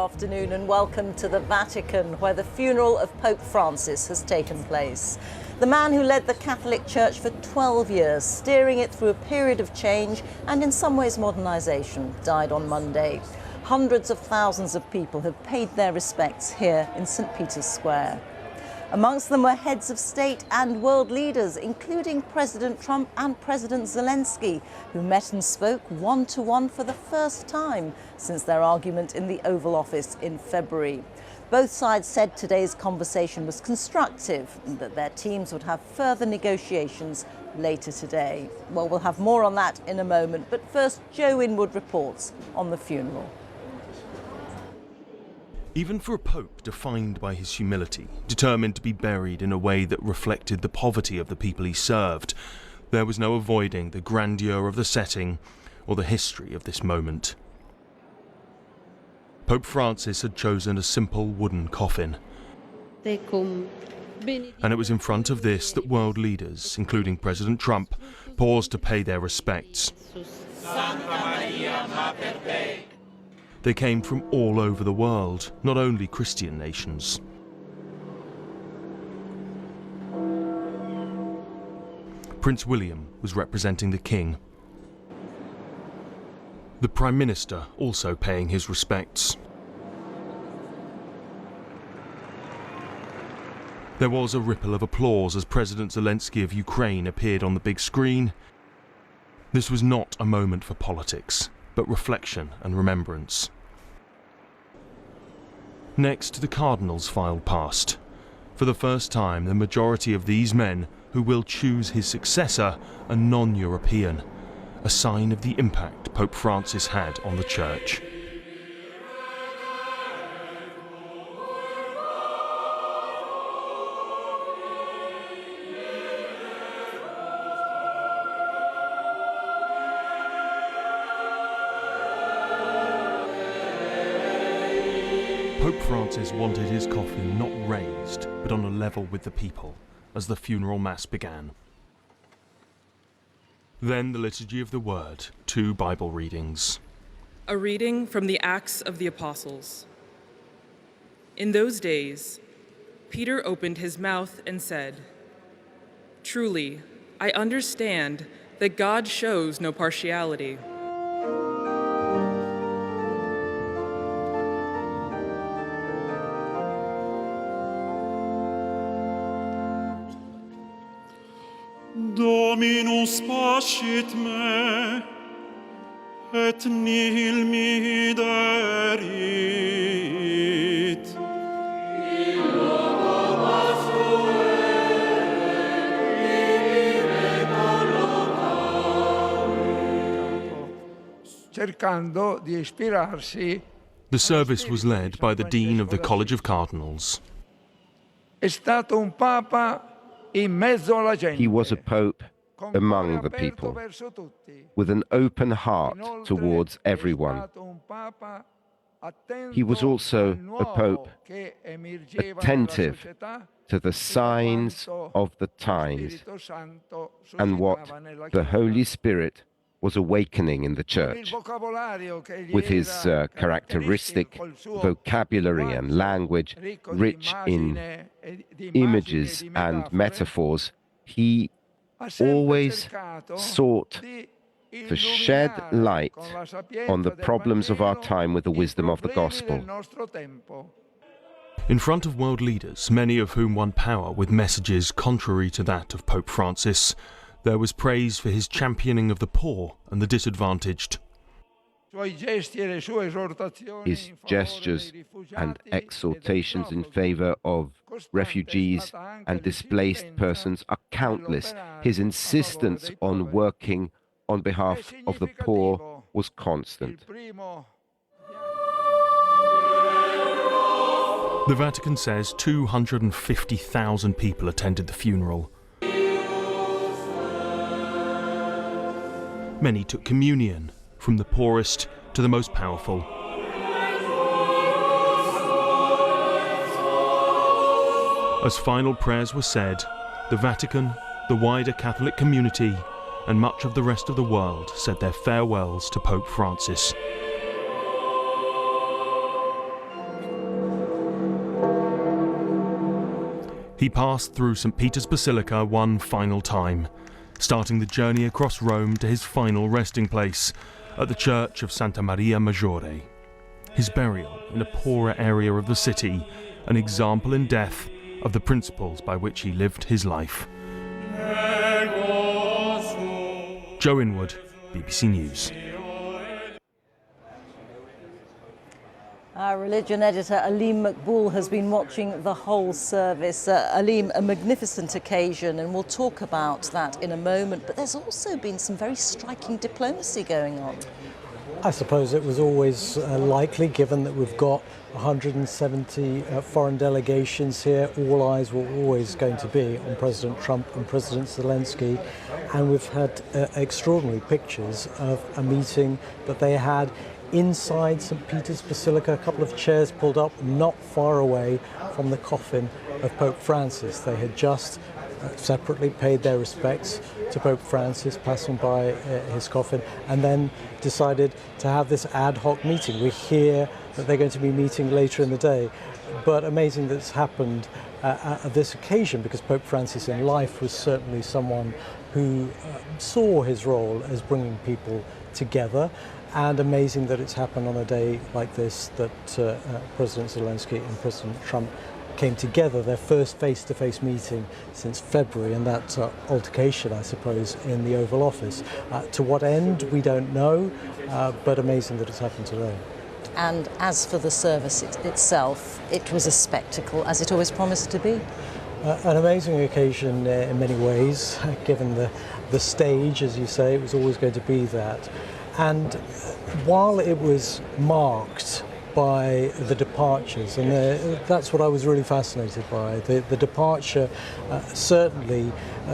afternoon and welcome to the Vatican, where the funeral of Pope Francis has taken place. The man who led the Catholic Church for 12 years, steering it through a period of change and in some ways modernisation, died on Monday. Hundreds of thousands of people have paid their respects here in St. Peter's Square. Amongst them were heads of state and world leaders, including President Trump and President Zelensky, who met and spoke one-to-one for the first time since their argument in the Oval Office in February. Both sides said today's conversation was constructive and that their teams would have further negotiations later today. Well, we'll have more on that in a moment, but first, Joe Inwood reports on the funeral. Even for a pope defined by his humility, determined to be buried in a way that reflected the poverty of the people he served, there was no avoiding the grandeur of the setting or the history of this moment. Pope Francis had chosen a simple wooden coffin. And it was in front of this that world leaders, including President Trump, paused to pay their respects. They came from all over the world, not only Christian nations. Prince William was representing the King. The Prime Minister also paying his respects. There was a ripple of applause as President Zelensky of Ukraine appeared on the big screen. This was not a moment for politics, but reflection and remembrance. Next, the cardinals filed past. For the first time, the majority of these men who will choose his successor are non-European, a sign of the impact Pope Francis had on the Church. Pope Francis wanted his coffin not raised, but on a level with the people, as the funeral mass began. Then the Liturgy of the Word, 2 Bible readings. A reading from the Acts of the Apostles. In those days, Peter opened his mouth and said, "Truly, I understand that God shows no partiality. Dominus pascit me, et nihil mihi derit. Cercando di ispirarsi. The service was led by the Dean of the College of Cardinals. È stato un papa. He was a pope among the people, with an open heart towards everyone. He was also a pope attentive to the signs of the times and what the Holy Spirit was awakening in the Church. With his characteristic vocabulary and language, rich in images and metaphors, he always sought to shed light on the problems of our time with the wisdom of the gospel. In front of world leaders, many of whom won power with messages contrary to that of Pope Francis, there was praise for his championing of the poor and the disadvantaged. His gestures and exhortations in favor of refugees and displaced persons are countless. His insistence on working on behalf of the poor was constant. The Vatican says 250,000 people attended the funeral. Many took communion, from the poorest to the most powerful. As final prayers were said, the Vatican, the wider Catholic community, and much of the rest of the world said their farewells to Pope Francis. He passed through St. Peter's Basilica one final time, starting the journey across Rome to his final resting place at the Church of Santa Maria Maggiore. His burial in a poorer area of the city, an example in death of the principles by which he lived his life. Joe Inwood, BBC News. Our religion editor Aleem Maqbool has been watching the whole service. Aleem, a magnificent occasion, and we'll talk about that in a moment. But there's also been some very striking diplomacy going on. I suppose it was always likely, given that we've got 170 foreign delegations here. All eyes were always going to be on President Trump and President Zelensky. And we've had extraordinary pictures of a meeting that they had inside St. Peter's Basilica, a couple of chairs pulled up not far away from the coffin of Pope Francis. They had just separately paid their respects to Pope Francis, passing by his coffin, and then decided to have this ad hoc meeting. We hear that they're going to be meeting later in the day, but amazing that it's happened at this occasion, because Pope Francis in life was certainly someone who saw his role as bringing people together. And amazing that it's happened on a day like this, that President Zelensky and President Trump came together, their first face-to-face meeting since February, and that altercation, I suppose, in the Oval Office. To what end, we don't know, but amazing that it's happened today. And as for the service itself, it was a spectacle, as it always promised to be. An amazing occasion in many ways, given the stage, as you say, it was always going to be that. And while it was marked by the departures, and that's what I was really fascinated by, the departure certainly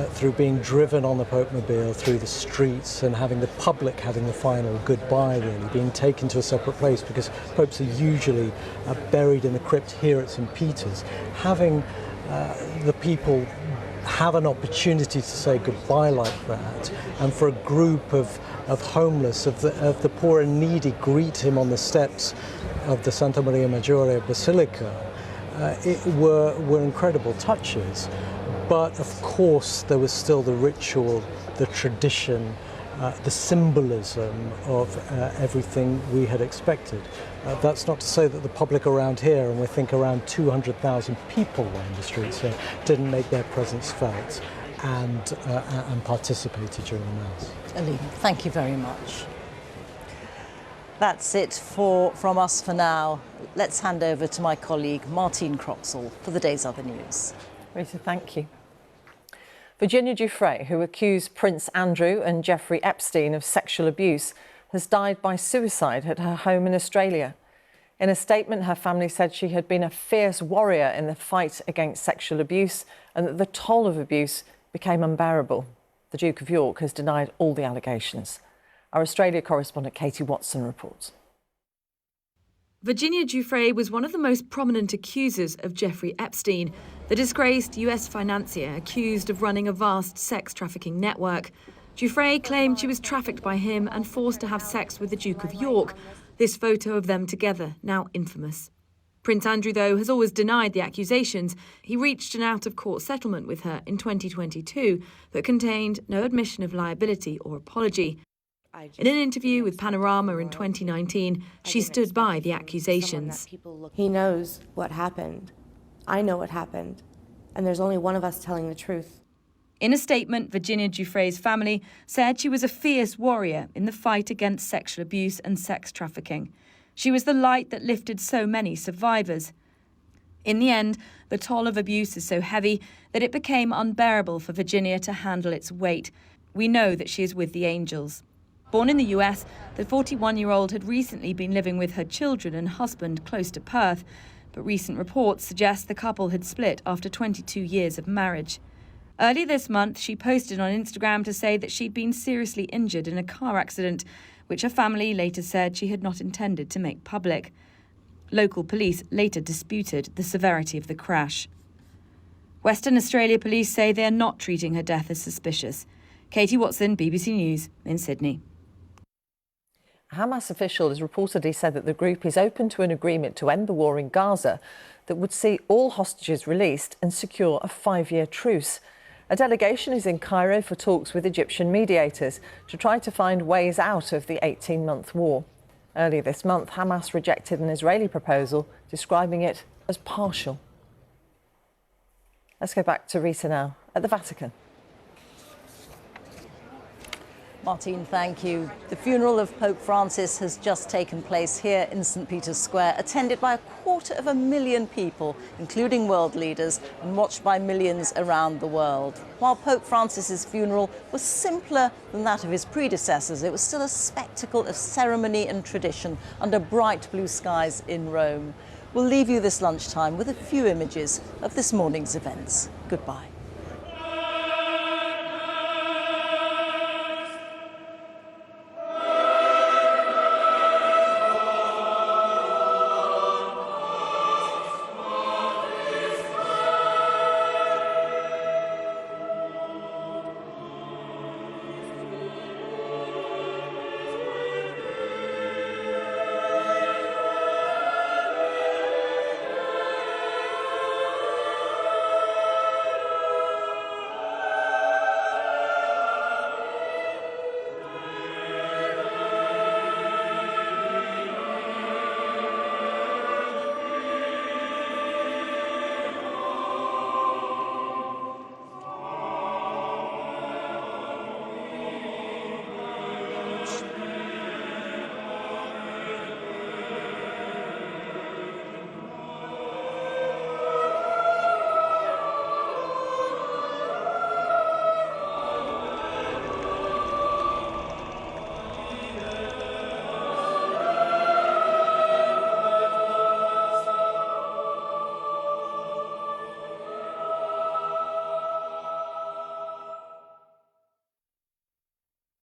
through being driven on the Pope-mobile through the streets and having the public having the final goodbye, really, being taken to a separate place, because popes are usually buried in the crypt here at St. Peter's. Having the people have an opportunity to say goodbye like that, and for a group of homeless, of the poor and needy, greet him on the steps of the Santa Maria Maggiore Basilica, were incredible touches. But of course there was still the ritual, the tradition, the symbolism of everything we had expected. That's not to say that the public around here, and we think around 200,000 people were in the streets here, didn't make their presence felt and participated during the Mass. Aleem, thank you very much. That's it from us for now. Let's hand over to my colleague Martine Croxall for the day's other news. Rita, thank you. Virginia Giuffre, who accused Prince Andrew and Jeffrey Epstein of sexual abuse, has died by suicide at her home in Australia. In a statement, her family said she had been a fierce warrior in the fight against sexual abuse and that the toll of abuse became unbearable. The Duke of York has denied all the allegations. Our Australia correspondent Katie Watson reports. Virginia Giuffre was one of the most prominent accusers of Jeffrey Epstein, the disgraced US financier accused of running a vast sex trafficking network. Giuffre claimed she was trafficked by him and forced to have sex with the Duke of York. This photo of them together, now infamous. Prince Andrew, though, has always denied the accusations. He reached an out-of-court settlement with her in 2022 that contained no admission of liability or apology. In an interview with Panorama in 2019, she stood by the accusations. He knows what happened. I know what happened. And there's only one of us telling the truth. In a statement, Virginia Giuffre's family said she was a fierce warrior in the fight against sexual abuse and sex trafficking. She was the light that lifted so many survivors. In the end, the toll of abuse is so heavy that it became unbearable for Virginia to handle its weight. We know that she is with the angels. Born in the US, the 41-year-old had recently been living with her children and husband close to Perth, but recent reports suggest the couple had split after 22 years of marriage. Earlier this month, she posted on Instagram to say that she'd been seriously injured in a car accident, which her family later said she had not intended to make public. Local police later disputed the severity of the crash. Western Australia police say they are not treating her death as suspicious. Katie Watson, BBC News in Sydney. A Hamas official has reportedly said that the group is open to an agreement to end the war in Gaza, that would see all hostages released and secure a 5-year truce. A delegation is in Cairo for talks with Egyptian mediators to try to find ways out of the 18-month war. Earlier this month, Hamas rejected an Israeli proposal, describing it as partial. Let's go back to Rita now at the Vatican. Martine, thank you. The funeral of Pope Francis has just taken place here in St. Peter's Square, attended by 250,000 people, including world leaders, and watched by millions around the world. While Pope Francis's funeral was simpler than that of his predecessors, it was still a spectacle of ceremony and tradition under bright blue skies in Rome. We'll leave you this lunchtime with a few images of this morning's events. Goodbye.